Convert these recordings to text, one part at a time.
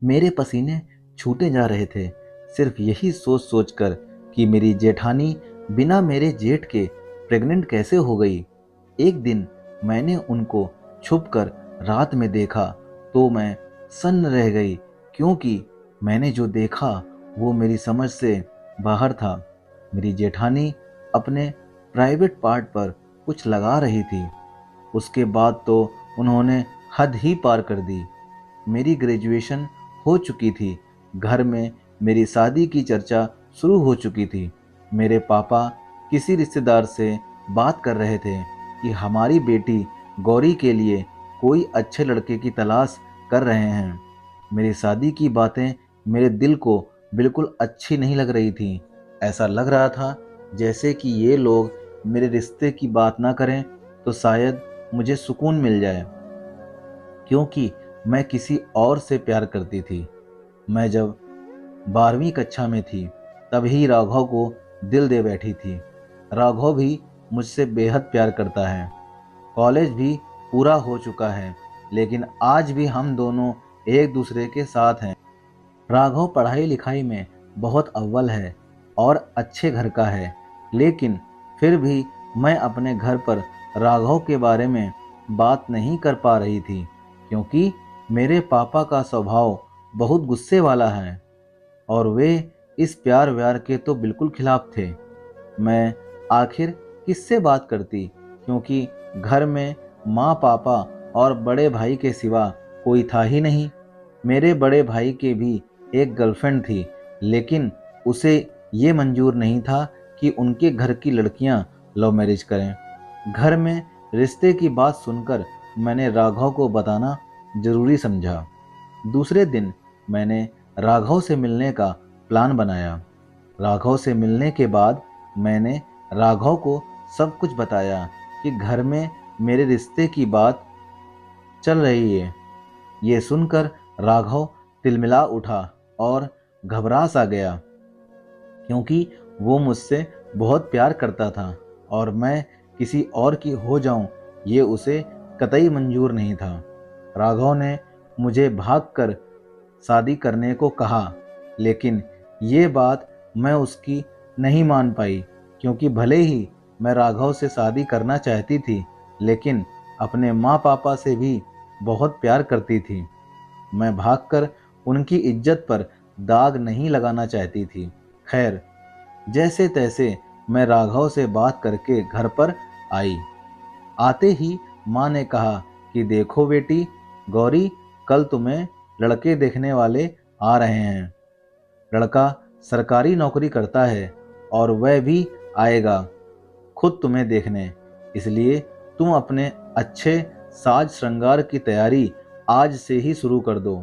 मेरे पसीने छूटे जा रहे थे, सिर्फ यही सोच सोच कर कि मेरी जेठानी बिना मेरे जेठ के प्रेग्नेंट कैसे हो गई। एक दिन मैंने उनको छुपकर रात में देखा तो मैं सन्न रह गई, क्योंकि मैंने जो देखा वो मेरी समझ से बाहर था। मेरी जेठानी अपने प्राइवेट पार्ट पर कुछ लगा रही थी। उसके बाद तो उन्होंने हद ही पार कर दी। मेरी ग्रेजुएशन हो चुकी थी, घर में मेरी शादी की चर्चा शुरू हो चुकी थी। मेरे पापा किसी रिश्तेदार से बात कर रहे थे कि हमारी बेटी गौरी के लिए कोई अच्छे लड़के की तलाश कर रहे हैं। मेरी शादी की बातें मेरे दिल को बिल्कुल अच्छी नहीं लग रही थी। ऐसा लग रहा था जैसे कि ये लोग मेरे रिश्ते की बात ना करें तो शायद मुझे सुकून मिल जाए, क्योंकि मैं किसी और से प्यार करती थी। मैं जब 12वीं कक्षा में थी तभी राघव को दिल दे बैठी थी। राघव भी मुझसे बेहद प्यार करता है। कॉलेज भी पूरा हो चुका है, लेकिन आज भी हम दोनों एक दूसरे के साथ हैं। राघव पढ़ाई लिखाई में बहुत अव्वल है और अच्छे घर का है, लेकिन फिर भी मैं अपने घर पर राघव के बारे में बात नहीं कर पा रही थी, क्योंकि मेरे पापा का स्वभाव बहुत गुस्से वाला है और वे इस प्यार व्यार के तो बिल्कुल खिलाफ थे। मैं आखिर किससे बात करती, क्योंकि घर में माँ पापा और बड़े भाई के सिवा कोई था ही नहीं। मेरे बड़े भाई के भी एक गर्लफ्रेंड थी, लेकिन उसे ये मंजूर नहीं था कि उनके घर की लड़कियां लव मैरिज करें। घर में रिश्ते की बात सुनकर मैंने राघव को बताना जरूरी समझा। दूसरे दिन मैंने राघव से मिलने का प्लान बनाया। राघव से मिलने के बाद मैंने राघव को सब कुछ बताया कि घर में मेरे रिश्ते की बात चल रही है। ये सुनकर राघव तिलमिला उठा और घबरा सा गया, क्योंकि वो मुझसे बहुत प्यार करता था और मैं किसी और की हो जाऊं ये उसे कतई मंजूर नहीं था। राघव ने मुझे भागकर शादी करने को कहा, लेकिन ये बात मैं उसकी नहीं मान पाई, क्योंकि भले ही मैं राघव से शादी करना चाहती थी, लेकिन अपने माँ पापा से भी बहुत प्यार करती थी। मैं भागकर उनकी इज्जत पर दाग नहीं लगाना चाहती थी। खैर, जैसे तैसे मैं राघव से बात करके घर पर आई। आते ही माँ ने कहा कि देखो बेटी, गौरी कल तुम्हें लड़के देखने वाले आ रहे हैं। लड़का सरकारी नौकरी करता है और वह भी आएगा खुद तुम्हें देखने, इसलिए तुम अपने अच्छे साज श्रृंगार की तैयारी आज से ही शुरू कर दो।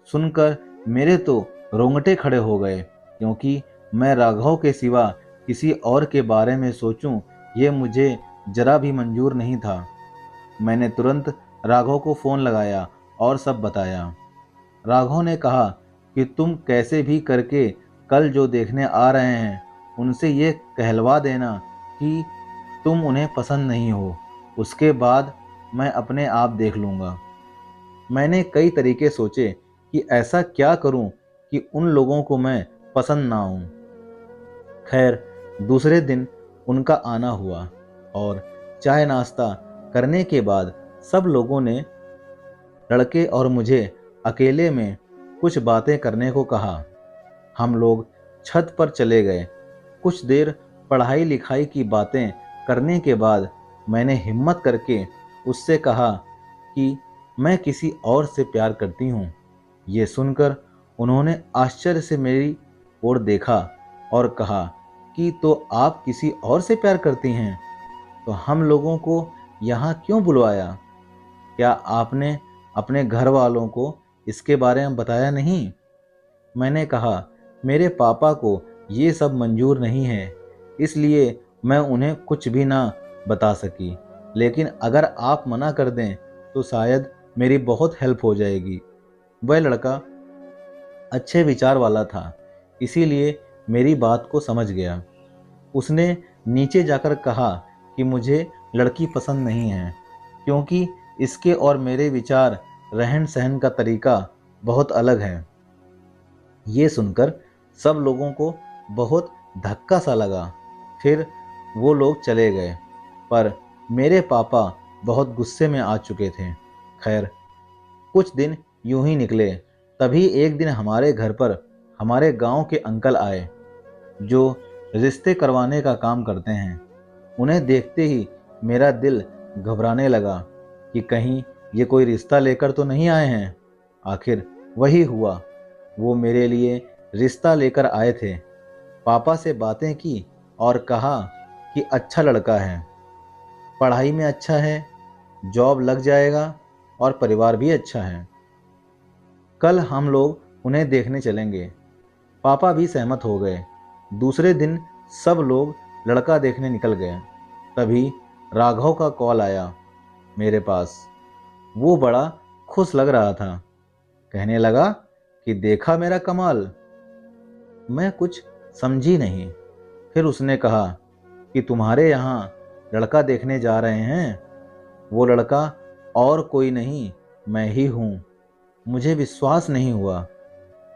सुनकर मेरे तो रोंगटे खड़े हो गए, क्योंकि मैं राघव के सिवा किसी और के बारे में सोचूं ये मुझे जरा भी मंजूर नहीं था। मैंने तुरंत राघव को फ़ोन लगाया और सब बताया। राघव ने कहा कि तुम कैसे भी करके कल जो देखने आ रहे हैं उनसे ये कहलवा देना कि तुम उन्हें पसंद नहीं हो, उसके बाद मैं अपने आप देख लूँगा। मैंने कई तरीके सोचे कि ऐसा क्या करूं कि उन लोगों को मैं पसंद ना आऊं। खैर, दूसरे दिन उनका आना हुआ और चाय नाश्ता करने के बाद सब लोगों ने लड़के और मुझे अकेले में कुछ बातें करने को कहा। हम लोग छत पर चले गए। कुछ देर पढ़ाई लिखाई की बातें करने के बाद मैंने हिम्मत करके उससे कहा कि मैं किसी और से प्यार करती हूँ। ये सुनकर उन्होंने आश्चर्य से मेरी ओर देखा और कहा कि तो आप किसी और से प्यार करती हैं, तो हम लोगों को यहाँ क्यों बुलवाया? क्या आपने अपने घर वालों को इसके बारे में बताया नहीं? मैंने कहा, मेरे पापा को ये सब मंजूर नहीं है, इसलिए मैं उन्हें कुछ भी ना बता सकी, लेकिन अगर आप मना कर दें तो शायद मेरी बहुत हेल्प हो जाएगी। वह लड़का अच्छे विचार वाला था, इसीलिए मेरी बात को समझ गया। उसने नीचे जाकर कहा कि मुझे लड़की पसंद नहीं है, क्योंकि इसके और मेरे विचार, रहन सहन का तरीका बहुत अलग हैं। ये सुनकर सब लोगों को बहुत धक्का सा लगा। फिर वो लोग चले गए, पर मेरे पापा बहुत गुस्से में आ चुके थे। खैर, कुछ दिन यूं ही निकले। तभी एक दिन हमारे घर पर हमारे गांव के अंकल आए, जो रिश्ते करवाने का काम करते हैं। उन्हें देखते ही मेरा दिल घबराने लगा कि कहीं ये कोई रिश्ता लेकर तो नहीं आए हैं। आखिर वही हुआ, वो मेरे लिए रिश्ता लेकर आए थे। पापा से बातें की और कहा कि अच्छा लड़का है, पढ़ाई में अच्छा है, जॉब लग जाएगा और परिवार भी अच्छा है। कल हम लोग उन्हें देखने चलेंगे। पापा भी सहमत हो गए। दूसरे दिन सब लोग लड़का देखने निकल गए। तभी राघव का कॉल आया मेरे पास। वो बड़ा खुश लग रहा था। कहने लगा कि देखा मेरा कमाल। मैं कुछ समझी नहीं। फिर उसने कहा कि तुम्हारे यहाँ लड़का देखने जा रहे हैं। वो लड़का और कोई नहीं, मैं ही हूँ। मुझे विश्वास नहीं हुआ।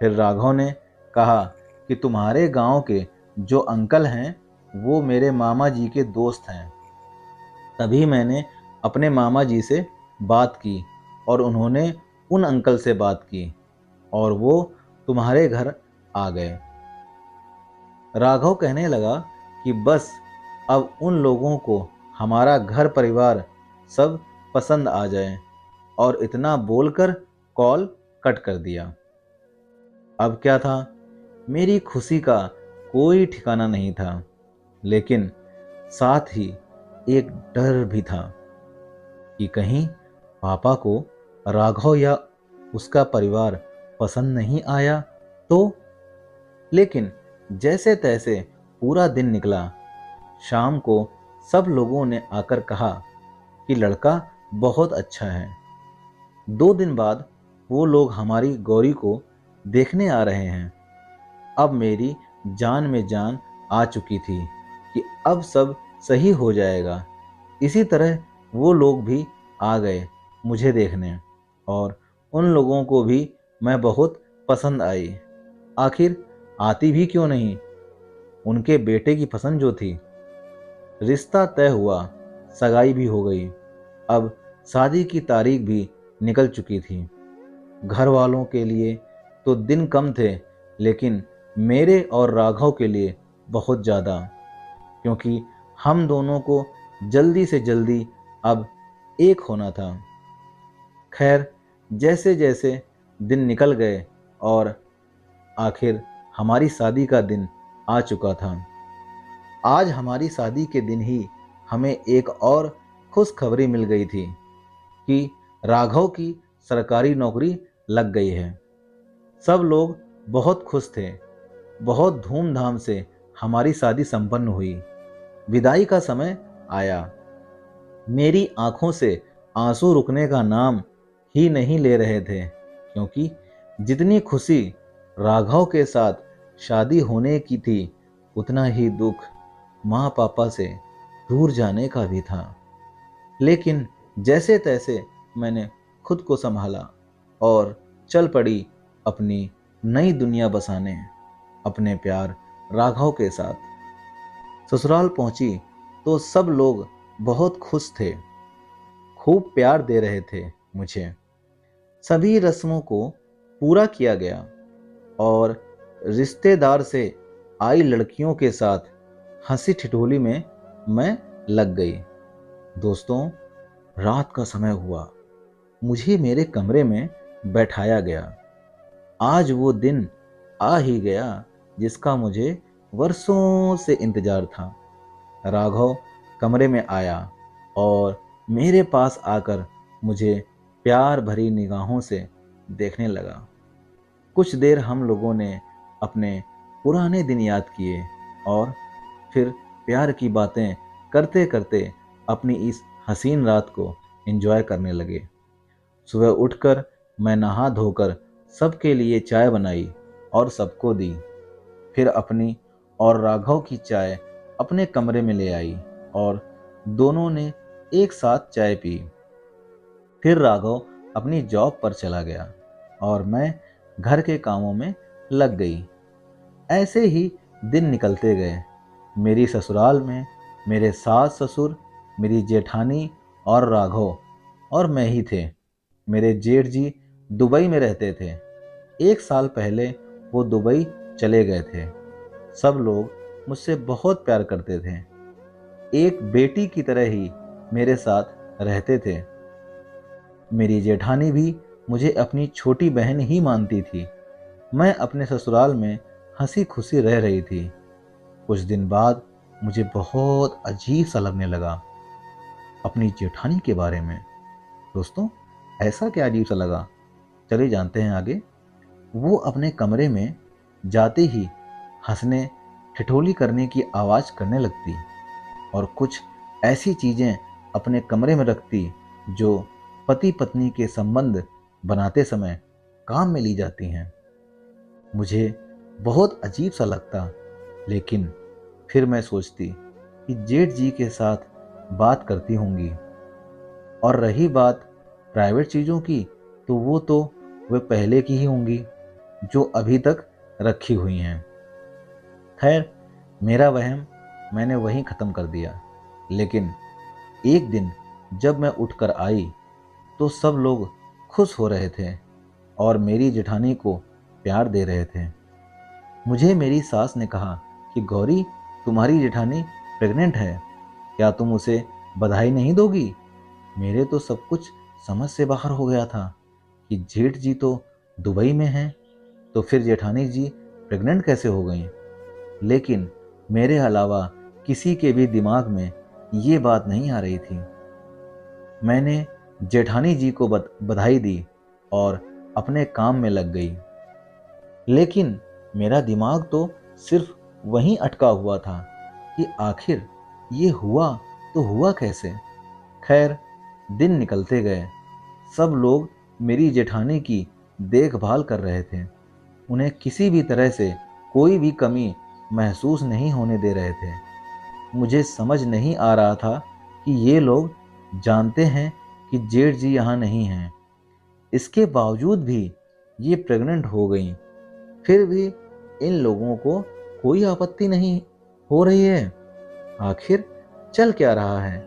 फिर राघव ने कहा कि तुम्हारे गांव के जो अंकल हैं वो मेरे मामा जी के दोस्त हैं। तभी मैंने अपने मामा जी से बात की और उन्होंने उन अंकल से बात की और वो तुम्हारे घर आ गए। राघव कहने लगा कि बस अब उन लोगों को हमारा घर परिवार सब पसंद आ जाए, और इतना बोलकर कॉल कट कर दिया। अब क्या था, मेरी खुशी का कोई ठिकाना नहीं था, लेकिन साथ ही एक डर भी था कि कहीं पापा को राघव या उसका परिवार पसंद नहीं आया तो। लेकिन जैसे तैसे पूरा दिन निकला। शाम को सब लोगों ने आकर कहा कि लड़का बहुत अच्छा है। 2 दिन बाद वो लोग हमारी गौरी को देखने आ रहे हैं। अब मेरी जान में जान आ चुकी थी कि अब सब सही हो जाएगा। इसी तरह वो लोग भी आ गए मुझे देखने, और उन लोगों को भी मैं बहुत पसंद आई। आखिर आती भी क्यों नहीं, उनके बेटे की पसंद जो थी। रिश्ता तय हुआ, सगाई भी हो गई। अब शादी की तारीख भी निकल चुकी थी। घर वालों के लिए तो दिन कम थे, लेकिन मेरे और राघव के लिए बहुत ज़्यादा, क्योंकि हम दोनों को जल्दी से जल्दी अब एक होना था। खैर, जैसे जैसे दिन निकल गए और आखिर हमारी शादी का दिन आ चुका था। आज हमारी शादी के दिन ही हमें एक और खुशखबरी मिल गई थी कि राघव की सरकारी नौकरी लग गई है। सब लोग बहुत खुश थे। बहुत धूमधाम से हमारी शादी संपन्न हुई। विदाई का समय आया। मेरी आंखों से आंसू रुकने का नाम ही नहीं ले रहे थे, क्योंकि जितनी खुशी राघव के साथ शादी होने की थी, उतना ही दुख माँ पापा से दूर जाने का भी था। लेकिन जैसे तैसे मैंने खुद को संभाला और चल पड़ी अपनी नई दुनिया बसाने, अपने प्यार राघव के साथ। ससुराल पहुंची तो सब लोग बहुत खुश थे, खूब प्यार दे रहे थे मुझे। सभी रस्मों को पूरा किया गया और रिश्तेदार से आई लड़कियों के साथ हंसी ठिठोली में मैं लग गई। दोस्तों, रात का समय हुआ। मुझे मेरे कमरे में बैठाया गया। आज वो दिन आ ही गया जिसका मुझे वर्षों से इंतजार था। राघव कमरे में आया और मेरे पास आकर मुझे प्यार भरी निगाहों से देखने लगा। कुछ देर हम लोगों ने अपने पुराने दिन याद किए और फिर प्यार की बातें करते करते अपनी इस हसीन रात को एंजॉय करने लगे। सुबह उठकर मैं नहा धोकर सबके लिए चाय बनाई और सबको दी। फिर अपनी और राघव की चाय अपने कमरे में ले आई और दोनों ने एक साथ चाय पी। फिर राघव अपनी जॉब पर चला गया। और मैं घर के कामों में लग गई। ऐसे ही दिन निकलते गए। मेरी ससुराल में मेरे सास ससुर, मेरी जेठानी और राघव और मैं ही थे। मेरे जेठ जी दुबई में रहते थे। 1 साल पहले वो दुबई चले गए थे। सब लोग मुझसे बहुत प्यार करते थे। एक बेटी की तरह ही मेरे साथ रहते थे। मेरी जेठानी भी मुझे अपनी छोटी बहन ही मानती थी। मैं अपने ससुराल में हंसी खुशी रह रही थी। कुछ दिन बाद मुझे बहुत अजीब सा लगने लगा अपनी जेठानी के बारे में। दोस्तों, ऐसा क्या अजीब सा लगा, चलिए जानते हैं आगे। वो अपने कमरे में जाते ही हंसने, ठिठोली करने की आवाज़ करने लगती और कुछ ऐसी चीज़ें अपने कमरे में रखती जो पति पत्नी के संबंध बनाते समय काम में ली जाती हैं। मुझे बहुत अजीब सा लगता, लेकिन फिर मैं सोचती कि जेठ जी के साथ बात करती होंगी। और रही बात प्राइवेट चीज़ों की, तो वे पहले की ही होंगी जो अभी तक रखी हुई हैं। खैर, मेरा वहम मैंने वहीं ख़त्म कर दिया। लेकिन एक दिन जब मैं उठकर आई तो सब लोग खुश हो रहे थे और मेरी जेठानी को प्यार दे रहे थे। मुझे मेरी सास ने कहा कि गौरी, तुम्हारी जेठानी प्रेग्नेंट है, क्या तुम उसे बधाई नहीं दोगी? मेरे तो सब कुछ समझ से बाहर हो गया था कि जेठ जी तो दुबई में हैं, तो फिर जेठानी जी प्रेग्नेंट कैसे हो गई? लेकिन मेरे अलावा किसी के भी दिमाग में ये बात नहीं आ रही थी। मैंने जेठानी जी को बधाई दी और अपने काम में लग गई। लेकिन मेरा दिमाग तो सिर्फ वहीं अटका हुआ था कि आखिर ये हुआ तो हुआ कैसे। खैर, दिन निकलते गए। सब लोग मेरी जेठानी की देखभाल कर रहे थे। उन्हें किसी भी तरह से कोई भी कमी महसूस नहीं होने दे रहे थे। मुझे समझ नहीं आ रहा था कि ये लोग जानते हैं कि जेठ जी यहाँ नहीं हैं, इसके बावजूद भी ये प्रेग्नेंट हो गई। फिर भी इन लोगों को कोई आपत्ति नहीं हो रही है। आखिर चल क्या रहा है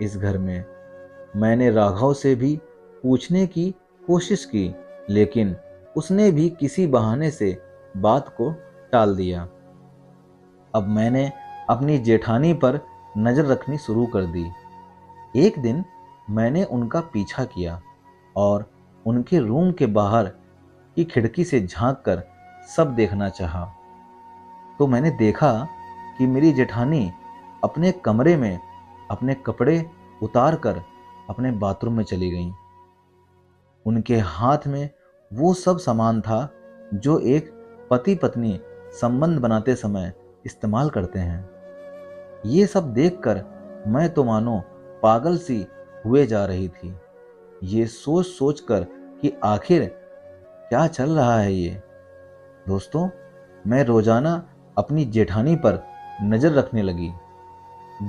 इस घर में? मैंने राघव से भी पूछने की कोशिश की, लेकिन उसने भी किसी बहाने से बात को टाल दिया। अब मैंने अपनी जेठानी पर नज़र रखनी शुरू कर दी। एक दिन मैंने उनका पीछा किया और उनके रूम के बाहर की खिड़की से झांककर सब देखना चाहा। तो मैंने देखा कि मेरी जेठानी अपने कमरे में अपने कपड़े उतार कर अपने बाथरूम में चली गईं। उनके हाथ में वो सब सामान था जो एक पति पत्नी संबंध बनाते समय इस्तेमाल करते हैं। ये सब देखकर मैं तो मानो पागल सी हुए जा रही थी। ये सोच सोच कर कि आखिर क्या चल रहा है ये। दोस्तों, मैं रोजाना अपनी जेठानी पर नज़र रखने लगी।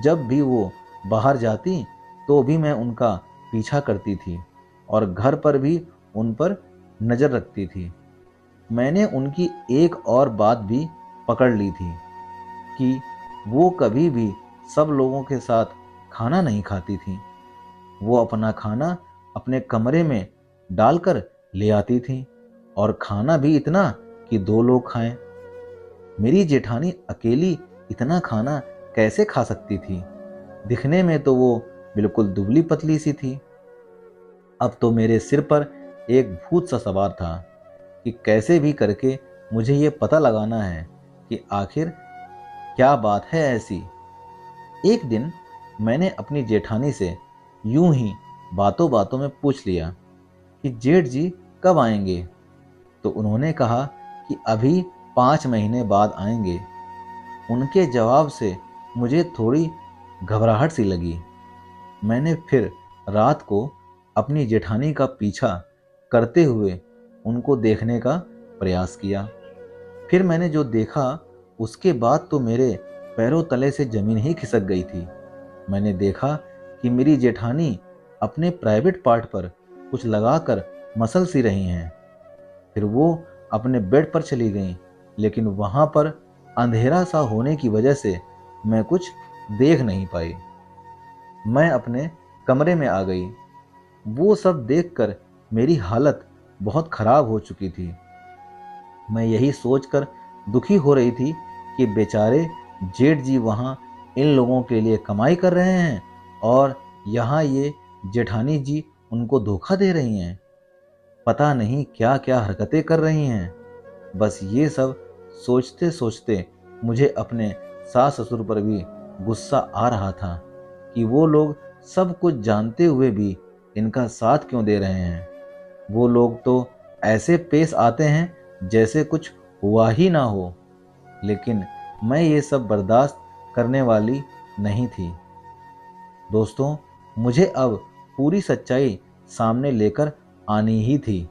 जब भी वो बाहर जाती तो भी मैं उनका पीछा करती थी और घर पर भी उन पर नज़र रखती थी। मैंने उनकी एक और बात भी पकड़ ली थी कि वो कभी भी सब लोगों के साथ खाना नहीं खाती थी। वो अपना खाना अपने कमरे में डालकर ले आती थी और खाना भी इतना कि 2 लोग खाएं। मेरी जेठानी अकेली इतना खाना कैसे खा सकती थी? दिखने में तो वो बिल्कुल दुबली पतली सी थी। अब तो मेरे सिर पर एक भूत सा सवार था कि कैसे भी करके मुझे ये पता लगाना है कि आखिर क्या बात है ऐसी। एक दिन मैंने अपनी जेठानी से यूं ही बातों बातों में पूछ लिया कि जेठ जी कब आएंगे? तो उन्होंने कहा कि अभी 5 महीने बाद आएंगे। उनके जवाब से मुझे थोड़ी घबराहट सी लगी। मैंने फिर रात को अपनी जेठानी का पीछा करते हुए उनको देखने का प्रयास किया। फिर मैंने जो देखा उसके बाद तो मेरे पैरों तले से जमीन ही खिसक गई थी। मैंने देखा कि मेरी जेठानी अपने प्राइवेट पार्ट पर कुछ लगाकर मसल सी रही हैं। फिर वो अपने बेड पर चली गईं, लेकिन वहाँ पर अंधेरा सा होने की वजह से मैं कुछ देख नहीं पाई। मैं अपने कमरे में आ गई। वो सब देखकर मेरी हालत बहुत खराब हो चुकी थी। मैं यही सोचकर दुखी हो रही थी कि बेचारे जेठ जी वहाँ इन लोगों के लिए कमाई कर रहे हैं और यहाँ ये जेठानी जी उनको धोखा दे रही हैं। पता नहीं क्या क्या हरकतें कर रही हैं। बस ये सब सोचते सोचते मुझे अपने सास ससुर पर भी गुस्सा आ रहा था कि वो लोग सब कुछ जानते हुए भी इनका साथ क्यों दे रहे हैं। वो लोग तो ऐसे पेश आते हैं जैसे कुछ हुआ ही ना हो। लेकिन मैं ये सब बर्दाश्त करने वाली नहीं थी। दोस्तों, मुझे अब पूरी सच्चाई सामने लेकर आनी ही थी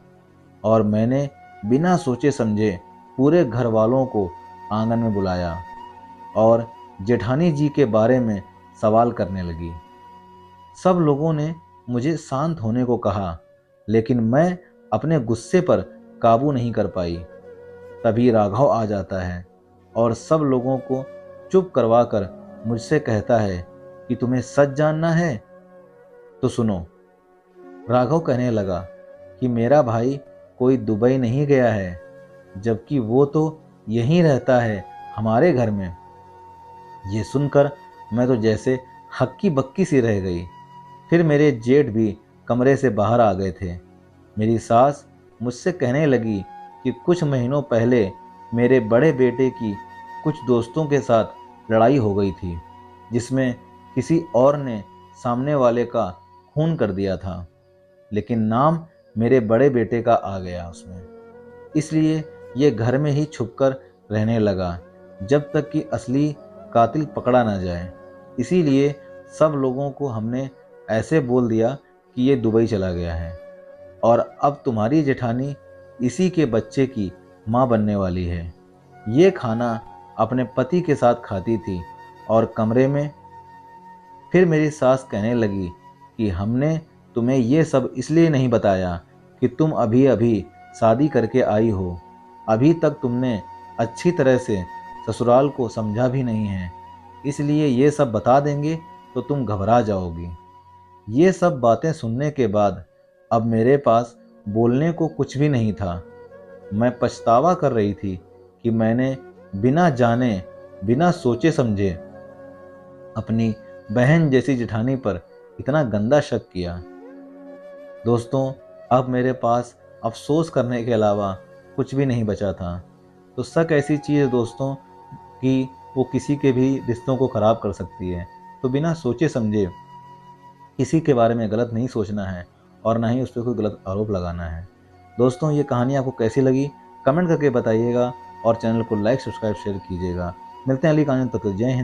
और मैंने बिना सोचे समझे पूरे घर वालों को आंगन में बुलाया और जेठानी जी के बारे में सवाल करने लगी। सब लोगों ने मुझे शांत होने को कहा, लेकिन मैं अपने गुस्से पर काबू नहीं कर पाई। तभी राघव आ जाता है और सब लोगों को चुप करवाकर मुझसे कहता है कि तुम्हें सच जानना है तो सुनो। राघव कहने लगा कि मेरा भाई कोई दुबई नहीं गया है, जबकि वो तो यहीं रहता है हमारे घर में। ये सुनकर मैं तो जैसे हक्की बक्की सी रह गई। फिर मेरे जेठ भी कमरे से बाहर आ गए थे। मेरी सास मुझसे कहने लगी कि कुछ महीनों पहले मेरे बड़े बेटे की कुछ दोस्तों के साथ लड़ाई हो गई थी, जिसमें किसी और ने सामने वाले का खून कर दिया था, लेकिन नाम मेरे बड़े बेटे का आ गया उसमें। इसलिए ये घर में ही छुपकर रहने लगा जब तक कि असली कातिल पकड़ा ना जाए। इसीलिए सब लोगों को हमने ऐसे बोल दिया कि ये दुबई चला गया है और अब तुम्हारी जेठानी इसी के बच्चे की माँ बनने वाली है। ये खाना अपने पति के साथ खाती थी और कमरे में। फिर मेरी सास कहने लगी कि हमने तुम्हें ये सब इसलिए नहीं बताया कि तुम अभी अभी शादी करके आई हो। अभी तक तुमने अच्छी तरह से ससुराल को समझा भी नहीं है, इसलिए ये सब बता देंगे तो तुम घबरा जाओगी। ये सब बातें सुनने के बाद अब मेरे पास बोलने को कुछ भी नहीं था। मैं पछतावा कर रही थी कि मैंने बिना जाने बिना सोचे समझे अपनी बहन जैसी जेठानी पर इतना गंदा शक किया। दोस्तों, अब मेरे पास अफसोस करने के अलावा कुछ भी नहीं बचा था। तो शक ऐसी चीज़ है दोस्तों कि वो किसी के भी रिश्तों को ख़राब कर सकती है। तो बिना सोचे समझे किसी के बारे में गलत नहीं सोचना है और ना ही उस पर कोई गलत आरोप लगाना है। दोस्तों, ये कहानी आपको कैसी लगी कमेंट करके बताइएगा और चैनल को लाइक सब्सक्राइब शेयर कीजिएगा। मिलते हैं अगली कहानी, तब तक जय हिंद।